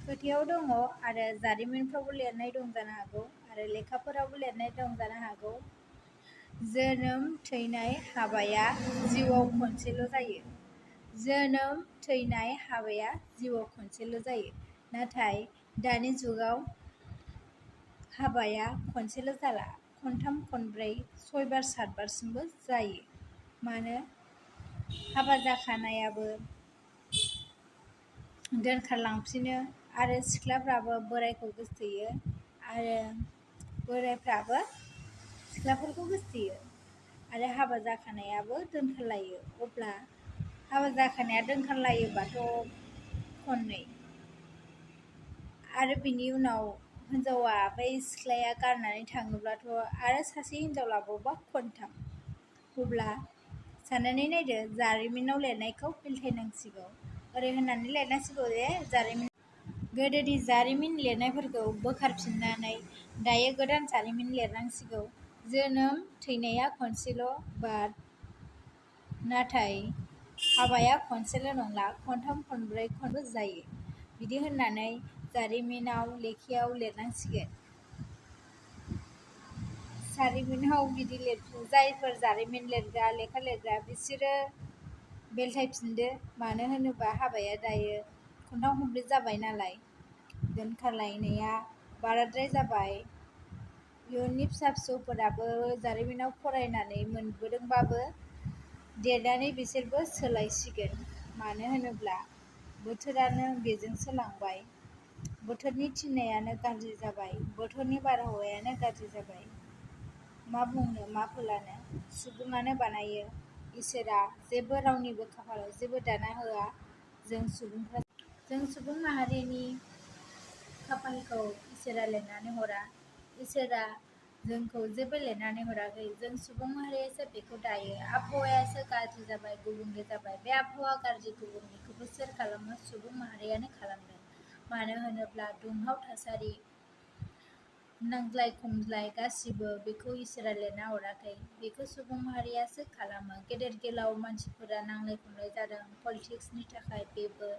खोथायाव दङ आरो जारिमिनफ्रावबो लिरनाय दं जानो हागौ आरो लेखाफोरावबो लिरनाय दं जानो हागौ। जोनोम थैनाय हाबाया जिउआव खनसेल' जायो। जोनोम थैनाय हाबाया जिउआव खनसेल' जायो। नाथाय दानि जुगाव हाबाया खनसेल' जाला, खनथाम खनब्रै 6 बार 7 बारसिमबो जायो। मानो हाबा जाखानायाबो दोनखारलांफिनो आरो सिख्लाफ्राबो बोरायखौ गोसथोयो आरो बोरायफ्राबो सिख्लाफोरखौ गोसथोयो आरो हाबा जाखानायाबो दोनखारलायो। अब्ला हाबा जाखानाया दोनखारलायोबाथ' खननै आरो बिनि उनाव हिनजावा बै सिख्लाया गारनानै थाङोब्लाथ' आरो सासे हिनजाव लाबावबा खनथाम। अब्ला साननानै नायदो, जारिमिनाव लिरनायखौ बेलथायनांसिगौ। ओरै होननानै लिरनांसिगौ जे गोदोनि जारिमिन लिरनायफोरखौ बोखारफिननानै दायो गोदान जारिमिन लिरनांसिगौ। जोनोम थैनाया खनसेल' नाथाय हाबाया खनसेल' नंला, खनथाम खनब्रै खनबो जायो। बिदि होननानै जारिमिनाव लेखायाव लिरनांसिगोन। जारिमिनाव बिदि जायफोर जारिमिन लिरग्रा, लेखा लिरग्रा बिसोरो बेलथायफिनदो। मानो होनोबा हाबाया दायो खनथाम खनब्रै जाबाय नालाय, दोनखारलायनाया बाराद्राय जाबाय। इयुननि फिसा फिसौफोराबो जारिमिनाव फरायनानै मोनबोदोंबाबो देरनानै बिसोरबो सोलायसिगोन। मानो होनोब्ला बोथोरानो बेजों सोलांबाय, बोथोरनि थिननायानो गाज्रि जाबाय, बोथोरनि बारहावायानो गाज्रि जाबाय। मा बुंनो मा फोलानो, सुबुङानो बानायो। इसोरा जेबो रावनिबो खाफालाव जेबो दाना होआ। जों सुबुं माहारिनि खाफालखौ इसोरा लिरनानै हरा। इसोरा जोंखौ जेबो लिरनानै हराखै, जों सुबुं माहारियासो बेखौ दायो। आबहावायासो गाज्रि जाबाय, गुबुंले जाबाय। बे आबहावा गाज्रि गुबुंलेखौबो सोर खालामो? सुबुं माहारियानो खालामदों। मानो होनोब्ला दुंहाव थासारि, नांज्लाय खमज्लाय गासिबो बेखौ इसोरा लिरना हराखै, बेखौ सुबुं माहारियासो खालामो। गेदेर गोलाव मानसिफोरा नांलाय खमलाय जादों पलिटिक्सनि थाखाय, बेबो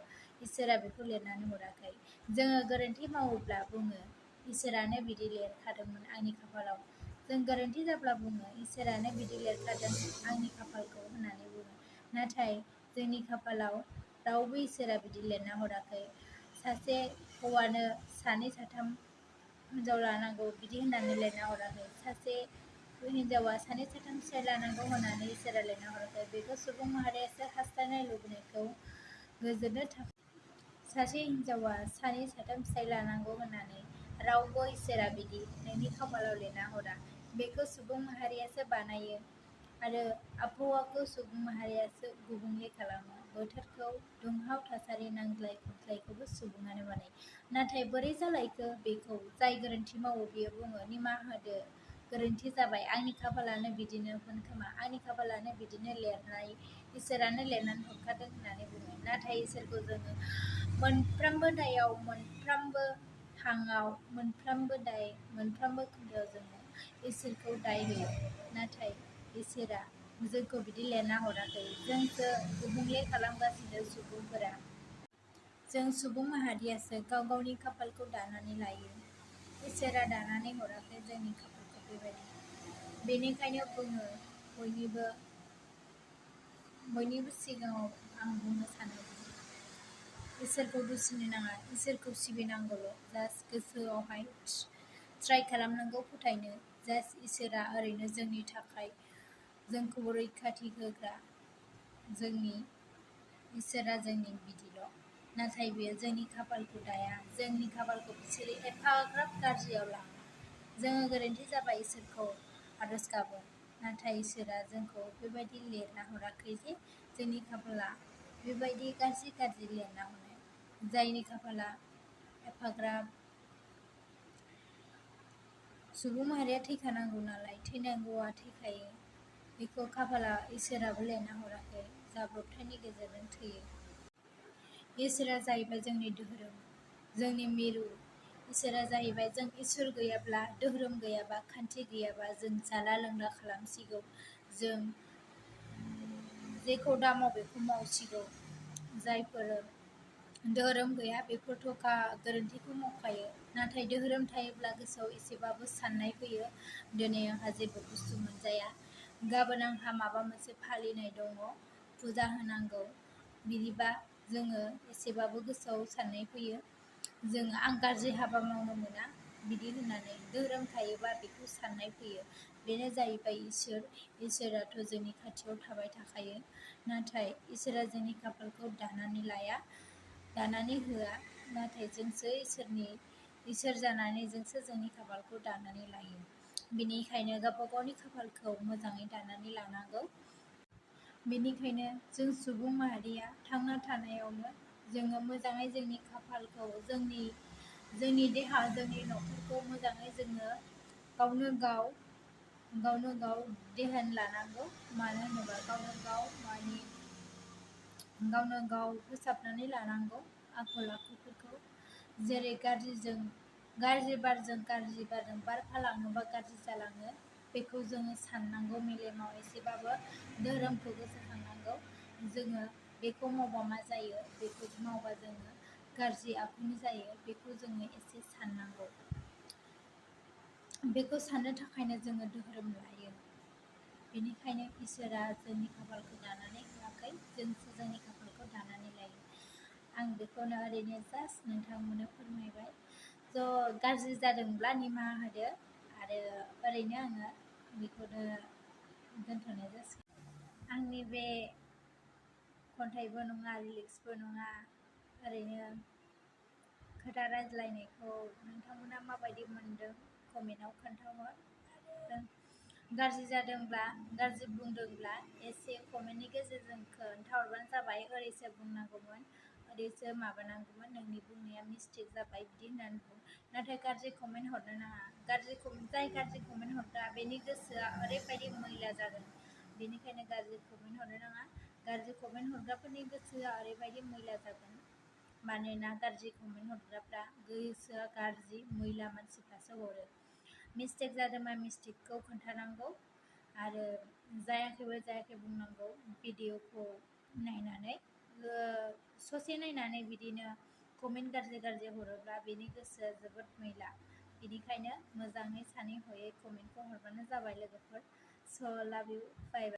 इसोरा बेखौ लिरनानै हराखै। जोङो गोरोन्थि मावोब्ला बुङो इसोरानो बिदि लिरखादोंमोन आंनि खाफालाव। जों गोरोन्थि जाब्ला बुङो इसोरानो बिदि लिरखादों आंनि खाफालखौ होननानै बुङो। नाथाय जोंनि खाफालाव रावबो इसोरा बिदि लिरना हराखै। सासे हौवानो 2 3 हिनजाव लानांगौ बिदि होननानै लिरना हराखै। सासे हिनजावा 2 3 फिसाय लानांगौ होननानै इसोरा लिरना हराखै। बेखौ सुबुं माहारियासो हास्थायनाय लुबैनायखौ गोजोननो थाखाय सासे हिनजावा 2 3 फिसाय लानांगौ होननानै रावबो इसोरा बिदि नोंनि खाफालाव लिरना हरा। बेखौ सुबुं माहारियासो बानायो आरो आबहावाखौ सुबुं माहारियासो गुबुंले खालामो। बोथोरखौ दुंहाव थासारि, नांज्लाय खमज्लायखौबो सुबुङानो बानायो। नाथाय बोरै जालायखो बेखौ जाय गोरोन्थि मावो बियो बुङो निमाहा होदो, गोरोन्थि जाबाय, आंनि खाफालानो बिदिनोमोन खोमा, आंनि खाफालानो बिदिनो लिरनाय, इसोरानो लिरनानै हरखादों होननानै बुङो। नाथाय इसोरखौ जोङो मोनफ्रोमबो दायाव, मोनफ्रोमबो हाङाव, मोनफ्रोमबो दाय, मोनफ्रोमबो खोन्दोआव जोङो इसोरखौ दाय होयो। नाथाय इसोरा जोंखौ बिदि लिरना हराखै। जोंसो गुबुंले खालामगासिनो सुबुंफोरा। जों सुबुं माहारियासो गाव गावनि खाफालखौ दानानै लायो। इसोरा दानानै हराखै जोंनि खाफालखौ बेबायदि। बेनिखायनो बुङो बयनिबो सिगाङाव आं बुंनो सानो इसोरखौ दुसिनो नाङा, इसोरखौ सिबिनांगौल'। जास्ट गोसोआवहाय ट्राइ खालामनांगौ फोथायनो। जास्ट इसोरा ओरैनो जोंनि थाखाय जोंखौ रैखाथि होग्रा, इसोरा जोंनि बिदिल'। नाथाय बियो जोंनि खाफालखौ दाया, जोंनि खाफालखौ बिसोरो एफाग्राब गाज्रियाव लाङो। जोङो गोरोन्थि जाबा इसोरखौ आरज गाबो, नाथाय इसोरा जोंखौ बेबायदि लिरना हराखै जे जोंनि खाफाला बेबायदि गाज्रि गाज्रि लिरना हरो। जायनि खाफाला एफाग्राब, सुबुं माहारिया थैखानांगौ नालाय, थैनांगौआ थैखायो। बेखौ खाफाला इसोराबो लिरना हराखै, जाब्रबथायनि गेजेरजों थैयो। इसोरा जाहैबाय जोंनि धोरोम, जोंनि मिरु। इसोरा जाहैबाय जों इसोर गैयाब्ला, धोरोम गैयाबा, खान्थि गैयाबा जों जाला लोंला खालामसिगौ। जों जेखौ दामाव बेखौ मावसिगौ। जायफोर धोरोम गैया बेफोरथ' गोरोन्थिखौ मावखायो। नाथाय धोरोम थायोब्ला गोसोआव एसेबाबो साननाय फैयो, दिनै आंहा जेबो बुस्थु मोनजाया, गाबोन आंहा माबा मोनसे फालिनाय दङ, फुजा होनांगौ, बिदिबा जोङो एसेबाबो गोसोआव साननाय फैयो। आं गाज्रि हाबा मावनो मोना बिदि होननानै धोरोम थायोबा बेखौ साननाय फैयो। बेनो जाहैबाय इसोर। इसोराथ' जोंनि खाथियाव थाबाय थाखायो, नाथाय इसोरा जोंनि खाफालखौ दानानै लाया, दानानै होआ, नाथाय जोंसो इसोर जानानै जोंसो जोंनि खाफालखौ दानानै लायो। बेनिखायनो गावबा गावनि खाफालखौ मोजाङै दानानै लानांगौ। बेनिखायनो जों सुबुं माहारिया थांना थानायावनो जोङो मोजाङै जोंनि खाफालखौ, जोंनि देहा, जोंनि न'खरखौ मोजाङै जोङो गावनो गाव ध्यान लानांगौ। मानो होनोबा गावनो गाव फोसाबनानै लानांगौ आखल आखुफोरखौ। जेरै गाज्रि बारजों बारफालाङोबा गाज्रि जालाङो, बेखौ जोङो साननांगौ मेलेमाव एसेबाबो धोरोमखौ गोसोखांनांगौ। जोङो बेखौ मावबा मा जायो, बेखौ मावबा जोङो गाज्रि आखुनि जायो, बेखौ जोङो एसे साननांगौ। बेखौ साननो थाखायनो जोङो धोरोम लायो। बेनिखायनो इसोरा जोंनि खाफालखौ दानानै होआखै, जोंसो जोंनि खाफालखौ दानानै लायो। आं बेखौनो ओरैनो जास्ट नोंथांमोननो फोरमायबाय। गाज्रि जादोंब्ला निमाहा होदो, आरो ओरैनो आङो बेखौनो दोनथ'नाय जासिगोन। आंनि बे खन्थाइबो नङा, लिरिक्सबो नङा, ओरैनो खोथा रायज्लायनायखौ नोंथांमोना माबायदि मोनदों कमेन्टआव खोन्थाहर। आरो गाज्रि जादोंब्ला, गाज्रि बुंदोंब्ला एसे कमेन्टनि गेजेरजों खोन्थाहरबानो जाबाय, ओरैसो बुंनांगौमोन, ओरैसो माबानांगौमोन, नोंनि बुंनाया मिस्टेक जाबाय बिदि होननानै बुं। नाथाय गाज्रि कमेन्ट हरनो नाङा। जाय गाज्रि कमेन्ट हरग्रा बेनि गोसोआ ओरैबायदि मैला जागोन, बेनिखायनो गाज्रि कमेन्ट हरनो नाङा। गाज्रि कमेन्ट हरग्राफोरनि गोसोआ ओरैबायदि मैला जागोन, मानोना गाज्रि कमेन्ट हरग्राफ्रा गोसोआ गाज्रि मैला मानसिफ्रासो हरो। मिस्टेक जादोंबा मिस्टेकखौ खोन्थानांगौ, आरो जायाखै बुंनांगौ। भिडिअखौ नायनानै ससे नायनानै बिदिनो कमेन्ट गाज्रि हरोब्ला बेनि गोसोआ जोबोद मैला। बेनिखायनो मोजाङै सानै हयै कमेन्टखौ हरबानो जाबाय लोगोफोर। स' लाभ इउ, बाय बाय।